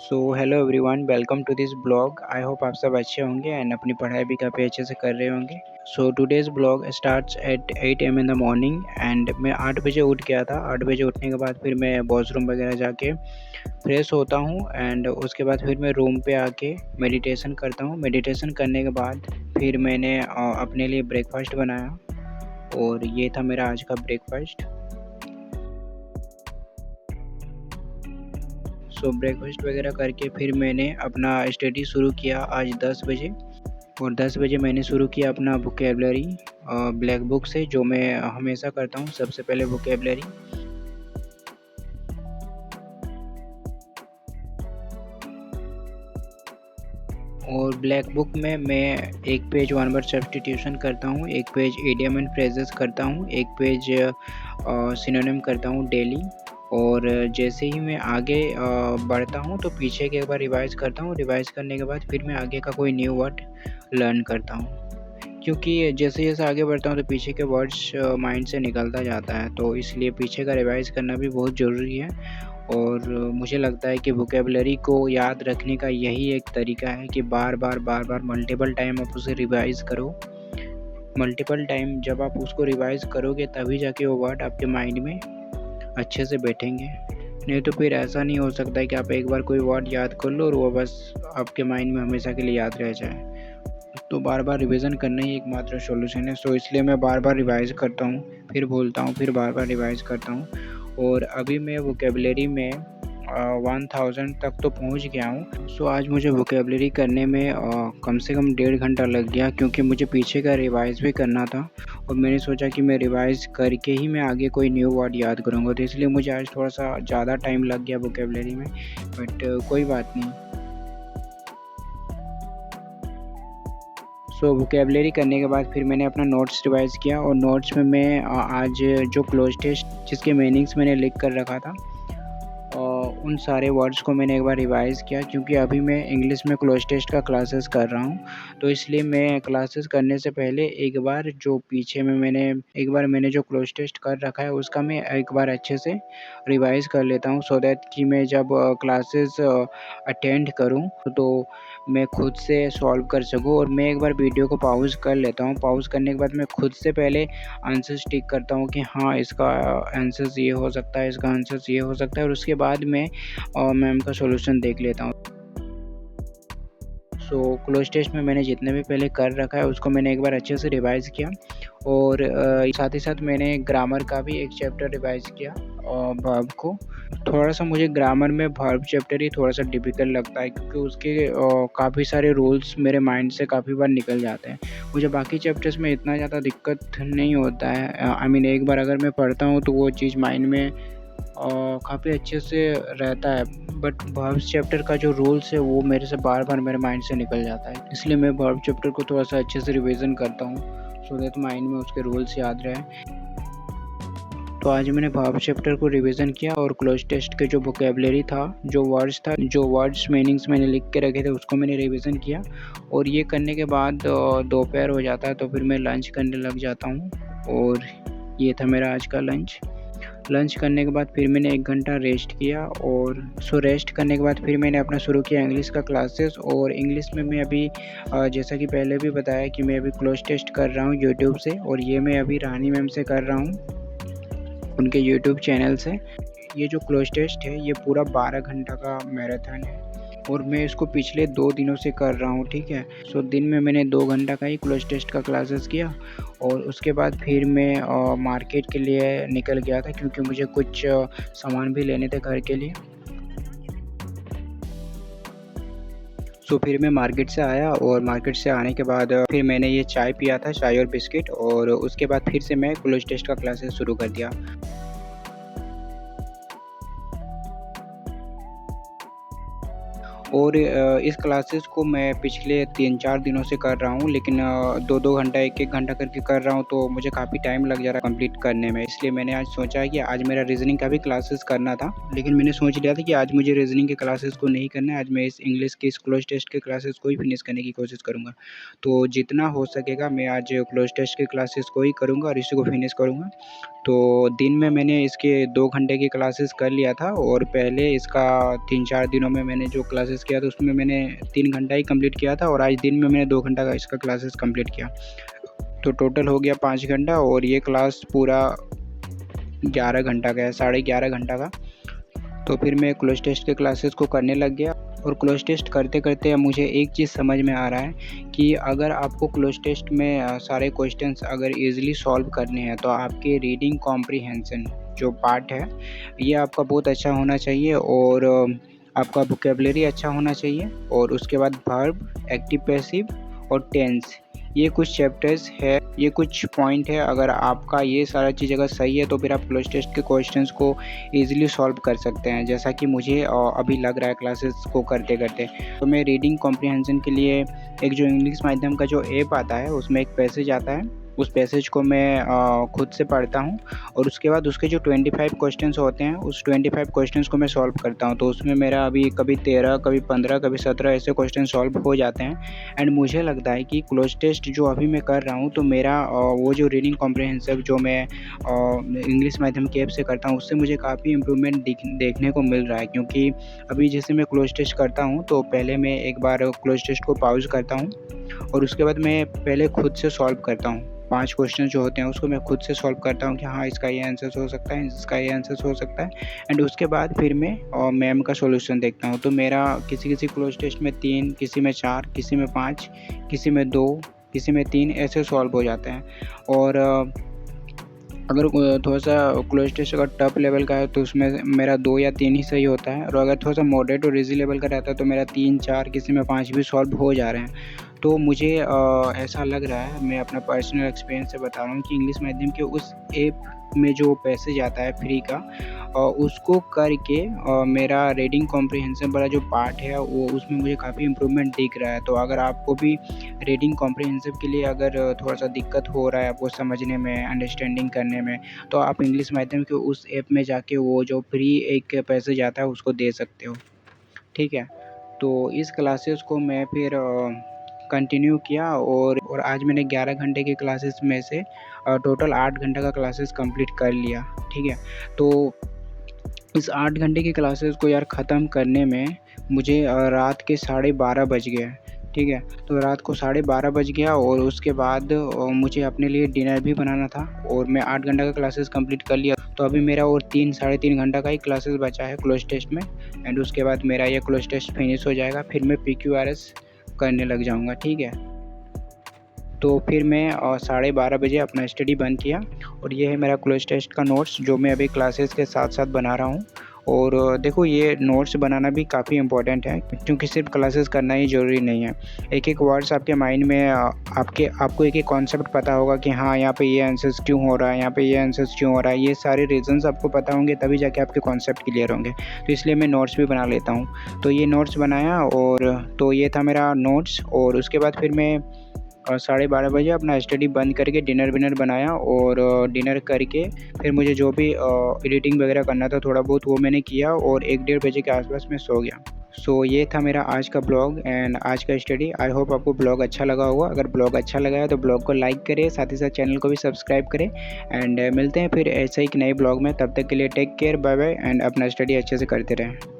Hello everyone, welcome to this blog. I hope आप सब अच्छे होंगे एंड अपनी पढ़ाई भी काफ़ी अच्छे से कर रहे होंगे। Today's blog starts at 8 AM in the morning and मैं 8 बजे उठ गया था। 8 बजे उठने के बाद फिर मैं वॉशरूम वगैरह जाके फ्रेश होता हूँ एंड उसके बाद फिर मैं रूम पे आके मेडिटेशन करता हूँ। मेडिटेशन करने के बाद फिर मैंने अपने लिए ब्रेकफास्ट बनाया और ये था मेरा आज का ब्रेकफास्ट। ब्रेकफास्ट वगैरह करके फिर मैंने अपना स्टडी शुरू किया आज 10 बजे। और 10 बजे मैंने शुरू किया अपना वोकैबुलरी ब्लैक बुक से, जो मैं हमेशा करता हूँ। सबसे पहले वोकैबुलरी और ब्लैक बुक में मैं एक पेज वन वर्ड सब्स्टिट्यूशन करता हूँ, एक पेज इडियम एंड फ्रेजेस करता हूँ, एक पेज सिनोनिम करता हूँ डेली। और जैसे ही मैं आगे बढ़ता हूँ तो पीछे के एक बार रिवाइज़ करता हूँ। रिवाइज़ करने के बाद फिर मैं आगे का कोई न्यू वर्ड लर्न करता हूँ, क्योंकि जैसे-जैसे आगे बढ़ता हूँ तो पीछे के वर्ड्स माइंड से निकलता जाता है, तो इसलिए पीछे का रिवाइज़ करना भी बहुत ज़रूरी है। और मुझे लगता है कि वोकैबुलरी को याद रखने का यही एक तरीका है कि बार-बार मल्टीपल टाइम आप उसे रिवाइज़ करो। मल्टीपल टाइम जब आप उसको रिवाइज़ करोगे तभी जाके वो वर्ड आपके माइंड में अच्छे से बैठेंगे। नहीं तो फिर ऐसा नहीं हो सकता है कि आप एक बार कोई वर्ड याद कर लो और वो बस आपके माइंड में हमेशा के लिए याद रह जाए। तो बार-बार रिवीजन करना ही एकमात्र सॉल्यूशन है। इसलिए मैं बार-बार रिवाइज़ करता हूँ, फिर भूलता हूँ, फिर बार-बार रिवाइज़ करता हूँ। और अभी मैं वोकैबुलरी में 1000 तक तो पहुँच गया हूँ। आज मुझे वोकैबुलरी करने में कम से कम 1.5 घंटा लग गया, क्योंकि मुझे पीछे का रिवाइज़ भी करना था। और मैंने सोचा कि मैं रिवाइज़ करके ही मैं आगे कोई न्यू वर्ड याद करूँगा, तो इसलिए मुझे आज थोड़ा-सा ज़्यादा टाइम लग गया वोकैबुलरी में, बट कोई बात नहीं। वोकैबुलरी करने के बाद फिर मैंने अपना नोट्स रिवाइज़ किया और नोट्स में मैं आज जो क्लोज़ टेस्ट जिसके मीनिंग्स मैंने लिख कर रखा था, उन सारे वर्ड्स को मैंने एक बार रिवाइज़ किया, क्योंकि अभी मैं इंग्लिश में क्लोज़ टेस्ट का क्लासेस कर रहा हूँ। तो इसलिए मैं क्लासेस करने से पहले एक बार मैंने जो क्लोज़ टेस्ट कर रखा है उसका मैं एक बार अच्छे से रिवाइज़ कर लेता हूँ, सो दैट कि मैं जब क्लासेस अटेंड करूँ तो मैं खुद से सॉल्व कर सकूँ। और मैं एक बार वीडियो को पॉज़ कर लेता हूँ। पॉज़ करने के बाद मैं खुद से पहले आंसर्स टिक करता हूँ कि हाँ, इसका आंसर्स ये हो सकता है, इसका आंसर्स ये हो सकता है, और उसके बाद मैं मैम का सॉल्यूशन देख लेता हूँ। क्लोज़ टेस्ट में मैंने जितने भी पहले कर रखा है उसको मैंने एक बार अच्छे से रिवाइज़ किया। और साथ ही साथ मैंने ग्रामर का भी एक चैप्टर रिवाइज़ किया, वर्ब को। थोड़ा-सा मुझे ग्रामर में वर्ब चैप्टर ही थोड़ा-सा डिफ़िकल्ट लगता है, क्योंकि उसके काफ़ी सारे रूल्स मेरे माइंड से काफ़ी बार निकल जाते हैं। मुझे बाकी चैप्टर्स में इतना ज़्यादा दिक्कत नहीं होता है। आई मीन एक बार अगर मैं पढ़ता हूँ तो वो चीज़ माइंड में काफ़ी अच्छे से रहता है, बट वर्ब्स चैप्टर का जो रूल्स है वो मेरे से बार-बार मेरे माइंड से निकल जाता है। इसलिए मैं वर्ब चैप्टर को थोड़ा-सा अच्छे से रिवीजन करता हूँ, सो दैट माइंड में उसके रूल्स याद रहे। तो आज मैंने वर्ब चैप्टर को रिवीजन किया और क्लोज़ टेस्ट के जो वोकैबुलरी था, जो वर्ड्स मीनिंग्स मैंने लिख के रखे थे उसको मैंने रिवीजन किया। और ये करने के बाद दोपहर हो जाता है, तो फिर मैं लंच करने लग जाता हूँ। और ये था मेरा आज का लंच। लंच करने के बाद फिर मैंने 1 घंटा रेस्ट किया, और रेस्ट करने के बाद फिर मैंने अपना शुरू किया इंग्लिश का क्लासेस। और इंग्लिश में मैं अभी जैसा कि पहले भी बताया कि मैं अभी क्लोज़ टेस्ट कर रहा हूँ यूट्यूब से, और ये मैं अभी रानी मैम से कर रहा हूँ, उनके यूट्यूब चैनल से। ये जो क्लोज़ टेस्ट है ये पूरा 12 घंटा का मैराथन है, और मैं इसको पिछले 2 दिनों से कर रहा हूँ, ठीक है। दिन में मैंने 2 घंटा का ही क्लोज़ टेस्ट का क्लासेस किया, और उसके बाद फिर मैं मार्केट के लिए निकल गया था, क्योंकि मुझे कुछ सामान भी लेने थे घर के लिए। फिर मैं मार्केट से आया, और मार्केट से आने के बाद फिर मैंने ये चाय पिया था, चाय और बिस्किट, और उसके बाद फिर से मैं क्लोज़ टेस्ट का क्लासेस शुरू कर दिया। और इस क्लासेस को मैं पिछले 3-4 दिनों से कर रहा हूँ, लेकिन 2-2 घंटा, 1-1 घंटा करके कर रहा हूँ, तो मुझे काफ़ी टाइम लग जा रहा है कंप्लीट करने में। इसलिए मैंने आज सोचा है कि आज मेरा रीज़निंग का भी क्लासेस करना था, लेकिन मैंने सोच लिया था कि आज मुझे रीज़निंग के क्लासेस को नहीं करना है। आज मैं इस इंग्लिश के इस क्लोज़ टेस्ट के क्लासेस को ही फिनिश करने की कोशिश करूँगा। तो जितना हो सकेगा मैं आज क्लोज़ टेस्ट के क्लासेस को ही करूँगा और इसी को फिनिश करूँगा। तो दिन में मैंने इसके 2 घंटे की क्लासेस कर लिया था और पहले इसका 3-4 दिनों में मैंने जो क्लासेस किया था उसमें मैंने 3 घंटा ही कंप्लीट किया था और आज दिन में मैंने 2 घंटा का इसका क्लासेस कंप्लीट किया। तो टोटल हो गया 5 घंटा और ये क्लास पूरा 11 घंटा का है, 11.5 घंटा का। तो फिर मैं क्लोज टेस्ट के क्लासेस को करने लग गया और क्लोज टेस्ट करते करते मुझे एक चीज़ समझ में आ रहा है कि अगर आपको क्लोज टेस्ट में सारे क्वेश्चंस अगर इजीली सॉल्व करने हैं तो आपके रीडिंग कॉम्प्रिहेंशन जो पार्ट है ये आपका बहुत अच्छा होना चाहिए और आपका वोकेबलरी अच्छा होना चाहिए और उसके बाद वर्ब, एक्टिव पैसिव और टेंस, ये कुछ चैप्टर्स है, ये कुछ पॉइंट है। अगर आपका ये सारा चीज़ अगर सही है तो फिर आप क्लोज टेस्ट के क्वेश्चंस को इजीली सॉल्व कर सकते हैं, जैसा कि मुझे अभी लग रहा है क्लासेस को करते करते। तो मैं रीडिंग कॉम्प्रिहेंशन के लिए एक जो इंग्लिश माध्यम का जो ऐप आता है उसमें एक पैसेज आता है, उस पैसेज को मैं खुद से पढ़ता हूँ और उसके बाद उसके जो 25 क्वेश्चंस होते हैं उस 25 क्वेश्चंस को मैं सॉल्व करता हूँ। तो उसमें मेरा अभी कभी 13, कभी 15, कभी 17 ऐसे क्वेश्चन सॉल्व हो जाते हैं। एंड मुझे लगता है कि क्लोज टेस्ट जो अभी मैं कर रहा हूँ तो मेरा वो जो रीडिंग कॉम्प्रिहेंसिव जो मैं इंग्लिश माध्यम के ऐप से करता हूँ उससे मुझे काफ़ी इम्प्रूवमेंट देखने को मिल रहा है। क्योंकि अभी जैसे मैं क्लोज टेस्ट करता हूँ तो पहले मैं एक बार क्लोज टेस्ट को पॉज करता हूँ और उसके बाद मैं पहले खुद से सॉल्व करता हूँ। 5 क्वेश्चन जो होते हैं उसको मैं खुद से सॉल्व करता हूँ कि हाँ इसका ये आंसर हो सकता है, इसका ये आंसर हो सकता है। एंड उसके बाद फिर मैं मैम का सॉल्यूशन देखता हूँ। तो मेरा किसी क्लोज टेस्ट में 3, किसी में 4, किसी में 5, किसी में 2, किसी में 3 ऐसे सॉल्व हो जाते हैं। और अगर थोड़ा सा क्लोज टेस्ट अगर टफ लेवल का है तो उसमें मेरा 2 या 3 ही सही होता है और अगर थोड़ा सा मॉडरेट और इजी लेवल का रहता है तो मेरा 3, 4, किसी में 5 भी सॉल्व हो जा रहे हैं। तो मुझे ऐसा लग रहा है, मैं अपना पर्सनल एक्सपीरियंस से बता रहा हूँ कि इंग्लिश माध्यम के उस ऐप में जो पैसेज आता है फ्री का उसको करके मेरा रीडिंग कॉम्प्रिहेंशन वाला जो पार्ट है वो उसमें मुझे काफ़ी इम्प्रूवमेंट दिख रहा है। तो अगर आपको भी रीडिंग कॉम्प्रिहेंसिव के लिए अगर थोड़ा सा दिक्कत हो रहा है आपको समझने में, अंडरस्टैंडिंग करने में, तो आप इंग्लिश माध्यम के उस ऐप में जाके वो जो फ्री एक पैसेज आता है उसको दे सकते हो। ठीक है, तो इस क्लासेस को मैं फिर कंटिन्यू किया और आज मैंने 11 घंटे की क्लासेस में से टोटल 8 घंटे का क्लासेस कंप्लीट कर लिया। ठीक है, तो इस 8 घंटे की क्लासेस को यार ख़त्म करने में मुझे रात के 12:30 बज गए। ठीक है, तो रात को 12:30 बज गया और उसके बाद मुझे अपने लिए डिनर भी बनाना था और मैं 8 घंटा का क्लासेस कंप्लीट कर लिया। तो अभी मेरा और 3-3.5 घंटा का ही क्लासेस बचा है क्लोज टेस्ट में एंड उसके बाद मेरा ये क्लोज टेस्ट फिनिश हो जाएगा, फिर मैं PQRS करने लग जाऊँगा। ठीक है, तो फिर मैं 12:30 बजे अपना स्टडी बंद किया और ये है मेरा क्लोज टेस्ट का नोट्स जो मैं अभी क्लासेस के साथ साथ बना रहा हूँ। और देखो ये नोट्स बनाना भी काफ़ी इम्पोर्टेंट है क्योंकि सिर्फ क्लासेस करना ही ज़रूरी नहीं है। एक वर्ड्स आपके माइंड में आपको एक कॉन्सेप्ट पता होगा कि हाँ यहाँ पे ये आंसर्स क्यों हो रहा है, यहाँ पे ये आंसर्स क्यों हो रहा है, ये सारे रीजंस आपको पता होंगे तभी जाके आपके कॉन्सेप्ट क्लियर होंगे। तो इसलिए मैं नोट्स भी बना लेता हूँ। तो ये नोट्स बनाया और तो ये था मेरा नोट्स और उसके बाद फिर मैं 12:30 बजे अपना स्टडी बंद करके डिनर विनर बनाया और डिनर करके फिर मुझे जो भी एडिटिंग वगैरह करना था थोड़ा बहुत वो मैंने किया और 1-1:30 बजे के आसपास मैं सो गया। सो ये था मेरा आज का ब्लॉग एंड आज का स्टडी। आई होप आपको ब्लॉग अच्छा लगा होगा। अगर ब्लॉग अच्छा लगा है तो ब्लॉग को लाइक करें, साथ ही साथ चैनल को भी सब्सक्राइब करें एंड मिलते हैं फिर ऐसे ही एक नए ब्लॉग में। तब तक के लिए take care, bye bye and अपना स्टडी अच्छे से करते रहें।